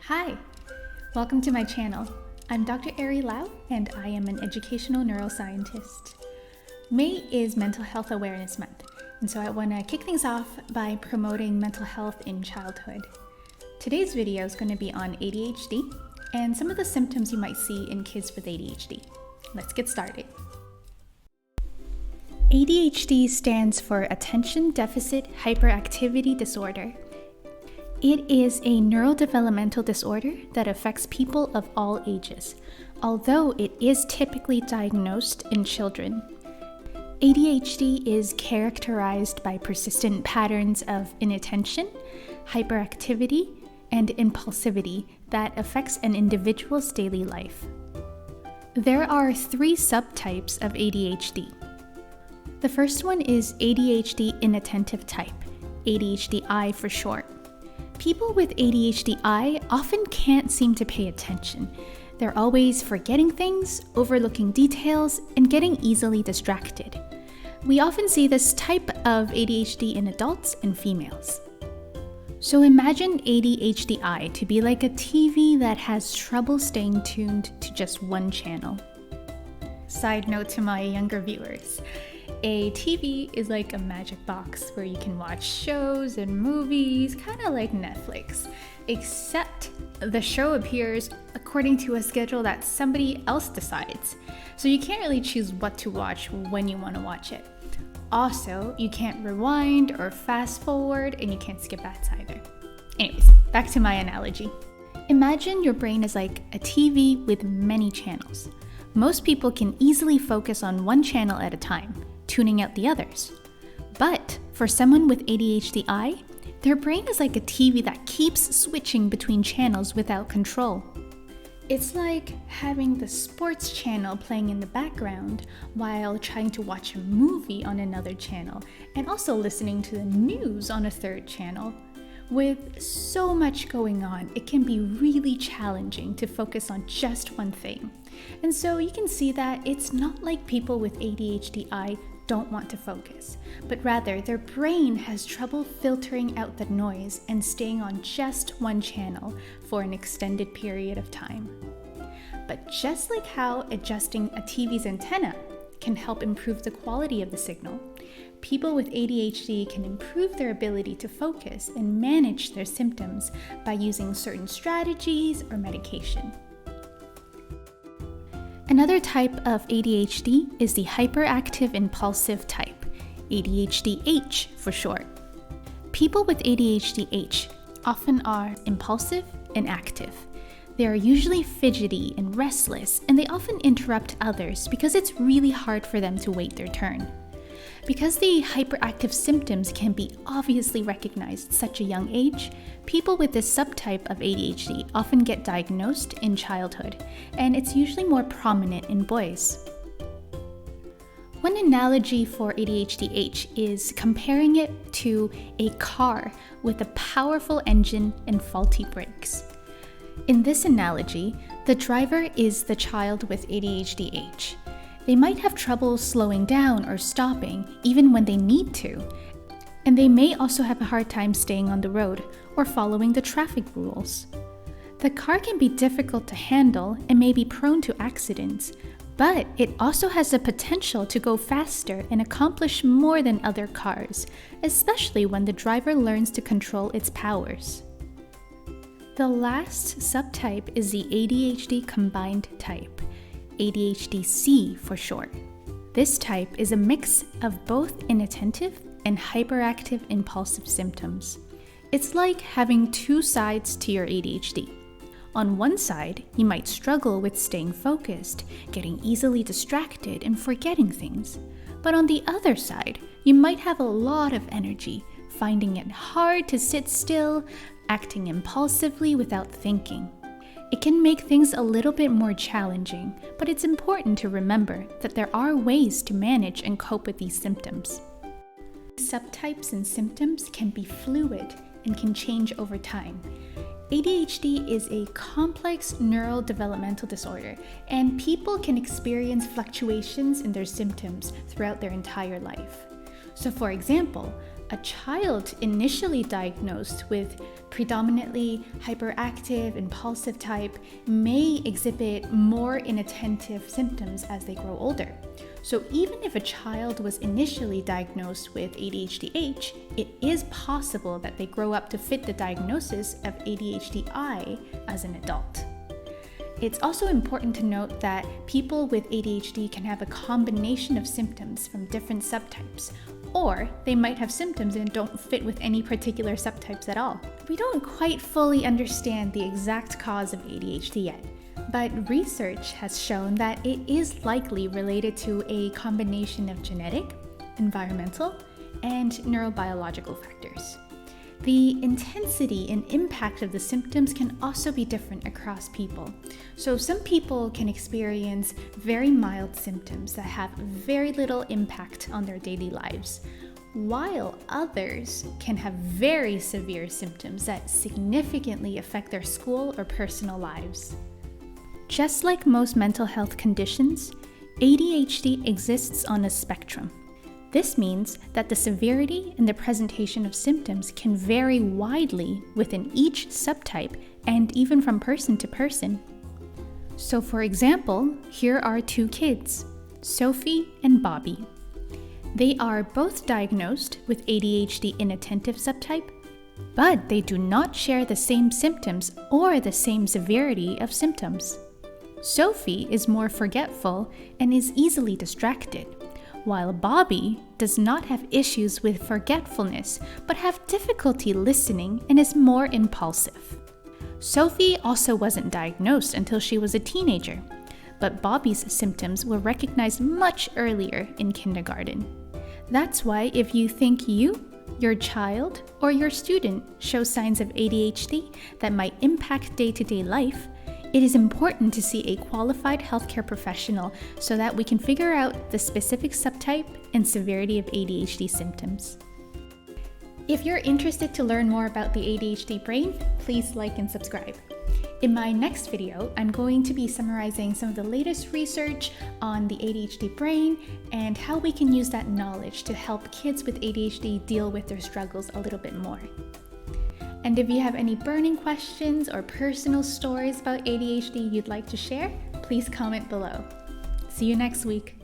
Hi, welcome to my channel. I'm Dr. Ari Lau, and I am an educational neuroscientist. May is Mental Health Awareness Month, and so I want to kick things off by promoting mental health in childhood. Today's video is going to be on ADHD and some of the symptoms you might see in kids with ADHD. Let's get started. ADHD stands for Attention Deficit Hyperactivity Disorder. It is a neurodevelopmental disorder that affects people of all ages, although it is typically diagnosed in children. ADHD is characterized by persistent patterns of inattention, hyperactivity, and impulsivity that affects an individual's daily life. There are 3 subtypes of ADHD. The first one is ADHD inattentive type, ADHD-I for short. People with ADHD-I often can't seem to pay attention. They're always forgetting things, overlooking details, and getting easily distracted. We often see this type of ADHD in adults and females. So imagine ADHD-I to be like a TV that has trouble staying tuned to just one channel. Side note to my younger viewers. A TV is like a magic box where you can watch shows and movies, kind of like Netflix, except the show appears according to a schedule that somebody else decides. So you can't really choose what to watch when you want to watch it. Also, you can't rewind or fast forward, and you can't skip ads either. Anyways, back to my analogy. Imagine your brain is like a TV with many channels. Most people can easily focus on one channel at a time, tuning out the others. But for someone with ADHD-I, their brain is like a TV that keeps switching between channels without control. It's like having the sports channel playing in the background while trying to watch a movie on another channel, and also listening to the news on a third channel. With so much going on, it can be really challenging to focus on just one thing. And so you can see that it's not like people with ADHD-I don't want to focus, but rather their brain has trouble filtering out the noise and staying on just one channel for an extended period of time. But just like how adjusting a TV's antenna can help improve the quality of the signal, people with ADHD can improve their ability to focus and manage their symptoms by using certain strategies or medication. Another type of ADHD is the hyperactive impulsive type, ADHD-H for short. People with ADHD-H often are impulsive and active. They are usually fidgety and restless, and they often interrupt others because it's really hard for them to wait their turn. Because the hyperactive symptoms can be obviously recognized at such a young age, people with this subtype of ADHD often get diagnosed in childhood, and it's usually more prominent in boys. One analogy for ADHD-H is comparing it to a car with a powerful engine and faulty brakes. In this analogy, the driver is the child with ADHD-H. They might have trouble slowing down or stopping, even when they need to. And they may also have a hard time staying on the road or following the traffic rules. The car can be difficult to handle and may be prone to accidents, but it also has the potential to go faster and accomplish more than other cars, especially when the driver learns to control its powers. The last subtype is the ADHD combined type, ADHD-C for short. This type is a mix of both inattentive and hyperactive impulsive symptoms. It's like having 2 sides to your ADHD. On one side, you might struggle with staying focused, getting easily distracted, and forgetting things. But on the other side, you might have a lot of energy, finding it hard to sit still, acting impulsively without thinking. It can make things a little bit more challenging, but it's important to remember that there are ways to manage and cope with these symptoms. Subtypes and symptoms can be fluid and can change over time. ADHD is a complex neurodevelopmental disorder, and people can experience fluctuations in their symptoms throughout their entire life. So for example, A child initially diagnosed with predominantly hyperactive, impulsive type may exhibit more inattentive symptoms as they grow older. So even if a child was initially diagnosed with ADHD-H, it is possible that they grow up to fit the diagnosis of ADHD-I as an adult. It's also important to note that people with ADHD can have a combination of symptoms from different subtypes, or they might have symptoms and don't fit with any particular subtypes at all. We don't quite fully understand the exact cause of ADHD yet, but research has shown that it is likely related to a combination of genetic, environmental, and neurobiological factors. The intensity and impact of the symptoms can also be different across people. So some people can experience very mild symptoms that have very little impact on their daily lives, while others can have very severe symptoms that significantly affect their school or personal lives. Just like most mental health conditions, ADHD exists on a spectrum. This means that the severity and the presentation of symptoms can vary widely within each subtype and even from person to person. So for example, here are two kids, Sophie and Bobby. They are both diagnosed with ADHD inattentive subtype, but they do not share the same symptoms or the same severity of symptoms. Sophie is more forgetful and is easily distracted, while Bobby does not have issues with forgetfulness, but have difficulty listening and is more impulsive. Sophie also wasn't diagnosed until she was a teenager, but Bobby's symptoms were recognized much earlier in kindergarten. That's why if you think you, your child, or your student shows signs of ADHD that might impact day-to-day life, it is important to see a qualified healthcare professional so that we can figure out the specific subtype and severity of ADHD symptoms. If you're interested to learn more about the ADHD brain, please like and subscribe. In my next video, I'm going to be summarizing some of the latest research on the ADHD brain and how we can use that knowledge to help kids with ADHD deal with their struggles a little bit more. And if you have any burning questions or personal stories about ADHD you'd like to share, please comment below. See you next week.